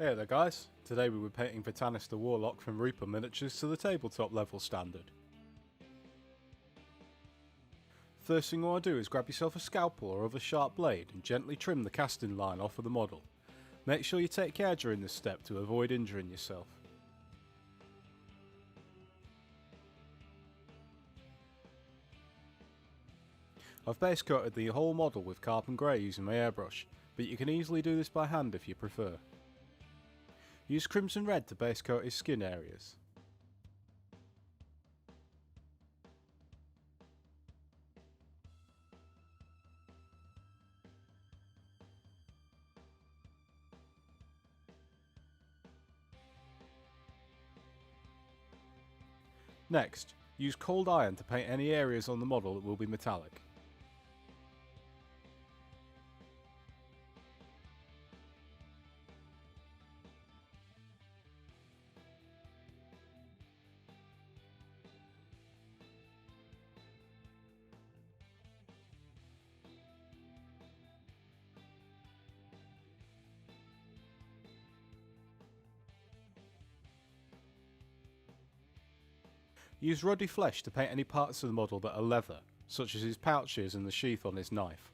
Hey there guys, today we were painting Vatanis the Warlock from Reaper miniatures to the tabletop level standard. First thing you want to do is grab yourself a scalpel or other sharp blade and gently trim the casting line off of the model. Make sure you take care during this step to avoid injuring yourself. I've base coated the whole model with carbon grey using my airbrush, but you can easily do this by hand if you prefer. Use crimson red to base coat his skin areas. Next, use cold iron to paint any areas on the model that will be metallic. Use ruddy flesh to paint any parts of the model that are leather, such as his pouches and the sheath on his knife.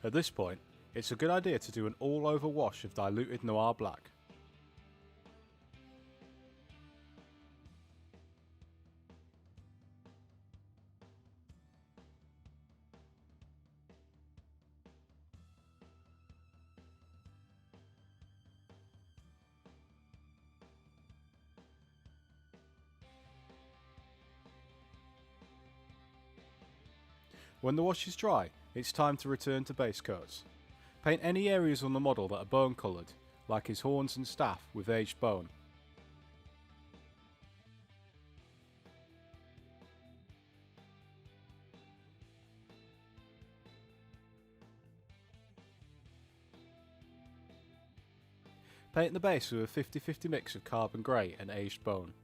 At this point, it's a good idea to do an all-over wash of diluted noir black. When the wash is dry, it's time to return to base coats. Paint any areas on the model that are bone coloured, like his horns and staff, with aged bone. Paint the base with a 50-50 mix of carbon grey and aged bone.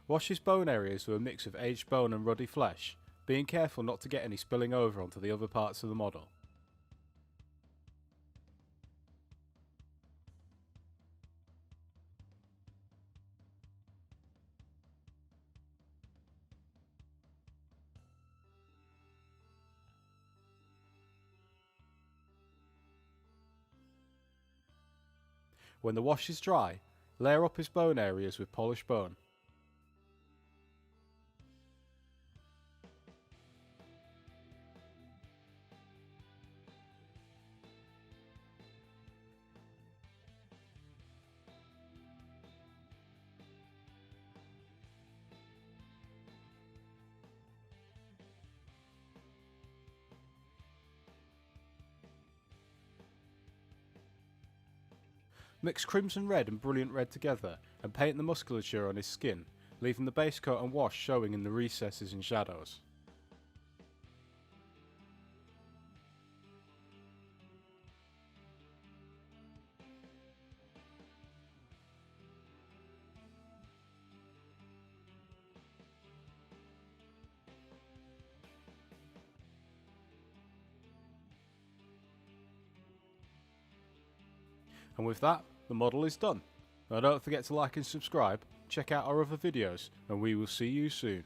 Wash his bone areas with a mix of aged bone and ruddy flesh, being careful not to get any spilling over onto the other parts of the model. When the wash is dry, layer up his bone areas with polished bone. Mix crimson red and brilliant red together and paint the musculature on his skin, leaving the base coat and wash showing in the recesses and shadows. And with that, the model is done. Now don't forget to like and subscribe, check out our other videos, and we will see you soon.